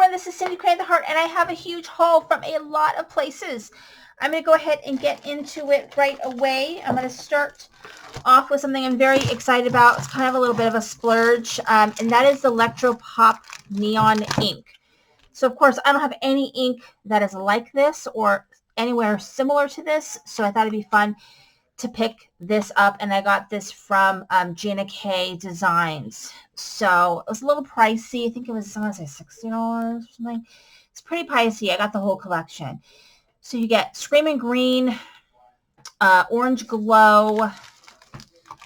everyone, this is Cindy Creating the Heart, and I have a huge haul from a lot of places. I'm going to go ahead and get into it right away. I'm going to start off with something I'm very excited about. It's kind of a little bit of a splurge, and that is the Electro Pop Neon ink. So, of course, I don't have any ink that is like this or anywhere similar to this, so I thought it'd be fun to pick this up, and I got this from Gina K Designs. So it was a little pricey. I think it was, I want to say $60 or something. It's pretty pricey. I got the whole collection. So you get Screaming Green, Orange Glow,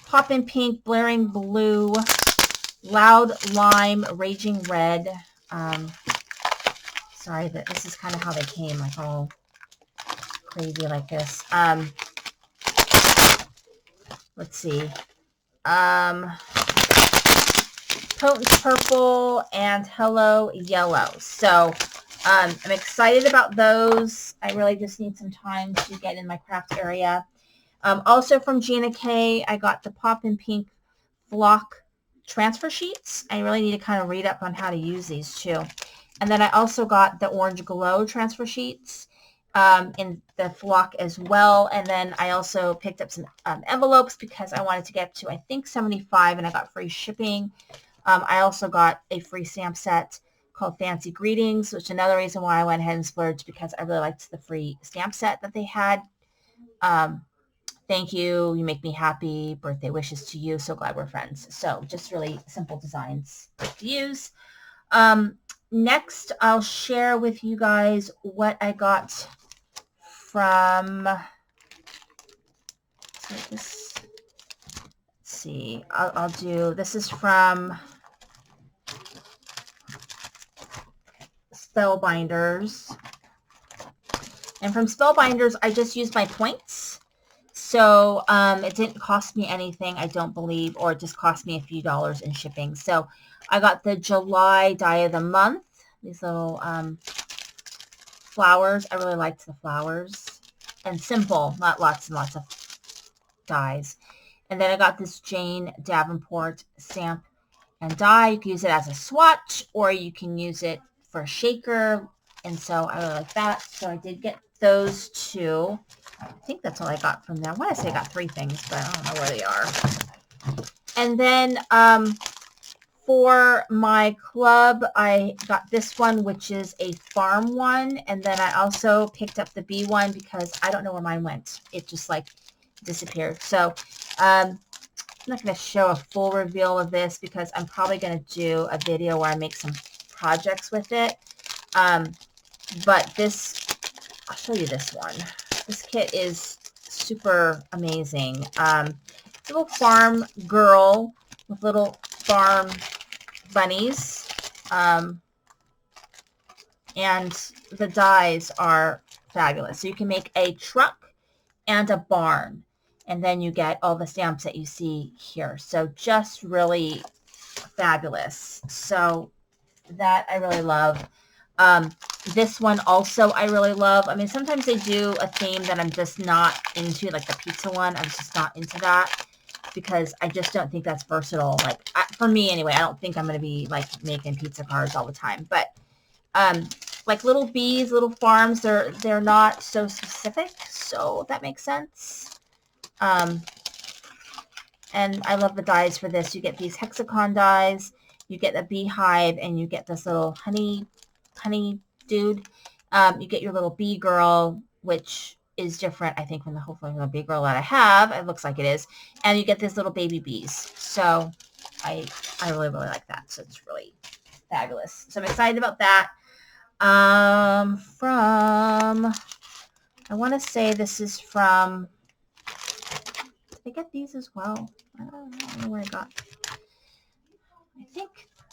Poppin' Pink, Blaring Blue, Loud Lime, Raging Red. Sorry, that this is kind of how they came, like all crazy like this. Let's see. Potent Purple and Hello Yellow. So I'm excited about those. I really just need some time to get in my craft area. Also from Gina K, I got the Poppin' Pink Flock transfer sheets. I really need to kind of read up on how to use these too. And then I also got the Orange Glow transfer sheets in the flock as well. And then I also picked up some envelopes because I wanted to get to, I think, 75, and I got free shipping. I also got a free stamp set called Fancy Greetings, which is another reason why I went ahead and splurged, because I really liked the free stamp set that they had. Thank you. You make me happy. Birthday wishes to you. So glad we're friends. So just really simple designs to use. Next, I'll share with you guys what I got from, let's see, I'll do, this is from Spellbinders. And from Spellbinders, I just used my points. So it didn't cost me anything, I don't believe, or it just cost me a few dollars in shipping. So I got the July die of the month, these little flowers. I really liked the flowers. And simple, not lots and lots of dies. And then I got this Jane Davenport stamp and die. You can use it as a swatch, or you can use it for a shaker. And so I really like that. So I did get those two. I think that's all I got from there. I want to say I got 3 things, but I don't know where they are. And then for my club, I got this one, which is a farm one. And then I also picked up the bee one because I don't know where mine went. It just like disappeared. So I'm not going to show a full reveal of this because I'm probably going to do a video where I make some projects with it. But this, I'll show you this one. This kit is super amazing. Little farm girl with little farm bunnies. And the dies are fabulous. So you can make a truck and a barn. And then you get all the stamps that you see here. So just really fabulous. So that I really love. This one also I really love. I mean, sometimes they do a theme that I'm just not into, like the pizza one. I'm just not into that because I just don't think that's versatile. Like for me anyway, I don't think I'm going to be like making pizza cards all the time. But like little bees, little farms, they're not so specific. So if that makes sense. And I love the dies for this. You get these hexagon dies, you get a beehive, and you get this little honey dude. You get your little bee girl, which is different, I think, from hopefully the bee girl that I have. It looks like it is. And you get these little baby bees. So I really, really like that. So it's really fabulous. So I'm excited about that. I want to say this is from, did I get these as well? I don't know where I got.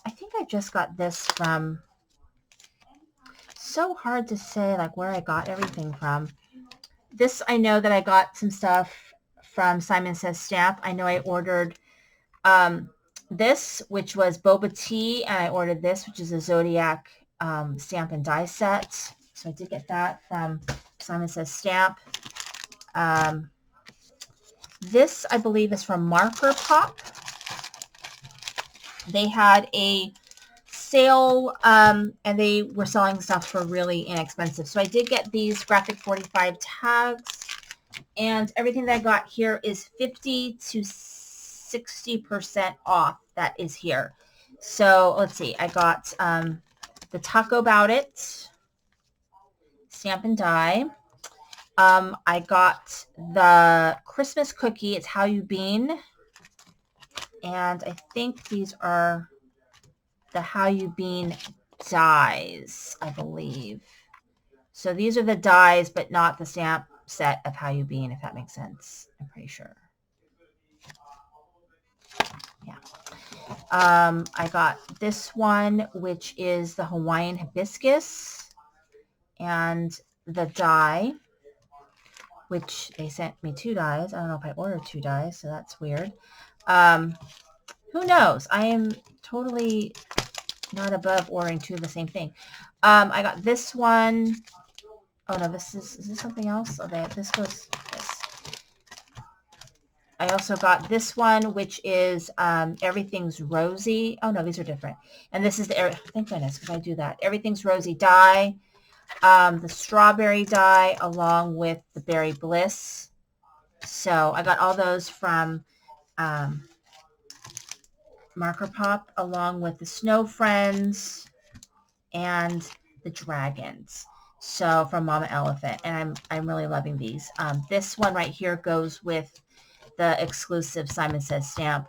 I think I just got this from, so hard to say like where I got everything from. This, I know that I got some stuff from Simon Says Stamp. I know I ordered this, which was Boba Tea, and I ordered this, which is a Zodiac stamp and die set. So I did get that from Simon Says Stamp. This, I believe, is from Marker Pop. They had a sale, and they were selling stuff for really inexpensive. So I did get these Graphic 45 tags, and everything that I got here is 50 to 60% off. That is here. So let's see. I got the Taco About It stamp and die. I got the Christmas cookie. It's How You Been. And I think these are the How You Been dies, I believe. So these are the dies, but not the stamp set of How You Been, if that makes sense. I'm pretty sure. Yeah. I got this one, which is the Hawaiian Hibiscus, and the die, which they sent me 2 dies. I don't know if I ordered 2 dies, so that's weird. Who knows? I am totally not above ordering 2 of the same thing. I got this one. Oh no, is this something else? Okay, this was this. I also got this one, which is Everything's Rosy. Oh no, these are different. And this is the, thank goodness, because I do that. Everything's Rosy die, the strawberry die, along with the Berry Bliss. So I got all those from Marker Pop, along with the Snow Friends and the Dragons. So from Mama Elephant, and I'm really loving these. This one right here goes with the exclusive Simon Says stamp,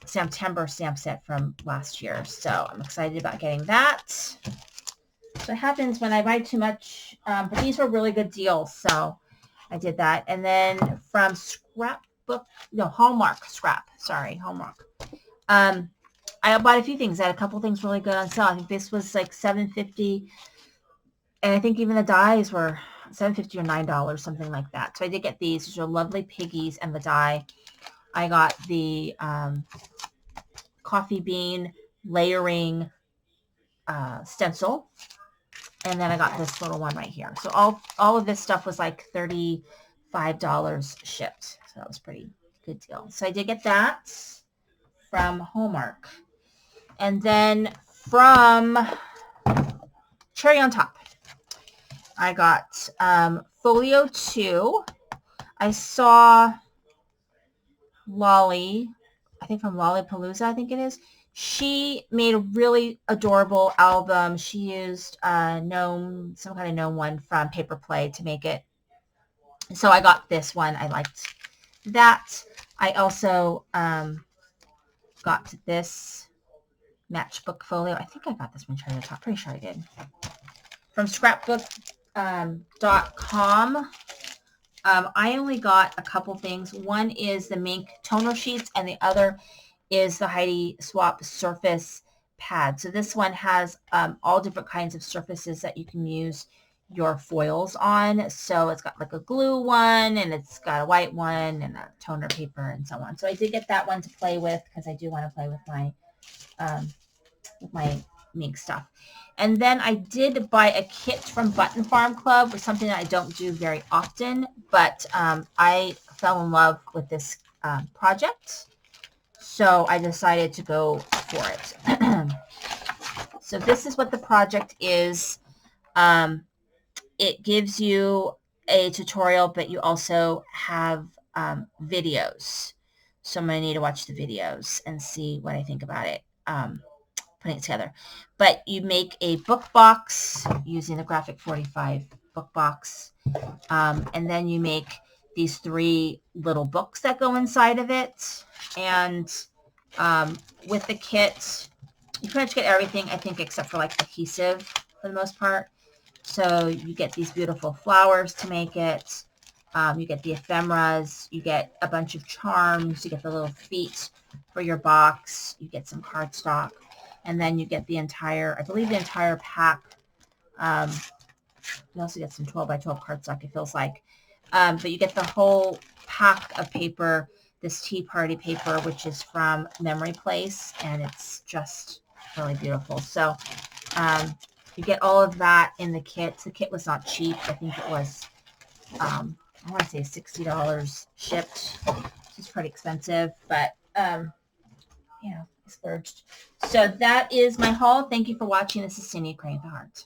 September stamp set from last year. So I'm excited about getting that. So it happens when I buy too much, but these were really good deals, so I did that. And then from Hallmark Scrap. Sorry, Hallmark. I bought a few things. I had a couple things really good on sale. I think this was like $7.50, and I think even the dies were $7.50 or $9, something like that. So I did get these. These are lovely piggies and the die. I got the coffee bean layering stencil, and then I got this little one right here. So all of this stuff was like $35 shipped. So that was pretty good deal. So I did get that from Hallmark. And then from Cherry on Top, I got Folio 2. I saw Lolly, I think from Lollapalooza, I think it is. She made a really adorable album. She used gnome, some kind of gnome one from Paper Play to make it. So I got this one. I liked that. I also got this matchbook folio. I think I got this one Cherry on Top. Pretty sure I did. From scrapbook.com. I only got a couple things. One is the Mink toner sheets, and the other is the Heidi Swap surface pad. So this one has all different kinds of surfaces that you can use your foils on. So it's got like a glue one, and it's got a white one, and a toner paper, and so on. So I did get that one to play with, because I do want to play with my Mink stuff. And then I did buy a kit from Button Farm Club, which is something that I don't do very often, but I fell in love with this project, so I decided to go for it. So this is what the project is. It gives you a tutorial, but you also have videos. So I'm going to need to watch the videos and see what I think about it. Putting it together. But you make a book box using the Graphic 45 book box. And then you make these 3 little books that go inside of it. And with the kit, you pretty much get everything, I think, except for like adhesive for the most part. So you get these beautiful flowers to make it. You get the ephemeras. You get a bunch of charms. You get the little feet for your box. You get some cardstock. And then you get the entire, I believe the entire pack. You also get some 12 by 12 cardstock, it feels like. But you get the whole pack of paper, this tea party paper, which is from Memory Place, and it's just really beautiful. So you get all of that in the kit. The kit was not cheap. I think it was, I want to say $60 shipped, which is pretty expensive, but you know, splurged. So that is my haul. Thank you for watching. This is Cindy Crane with the Heart.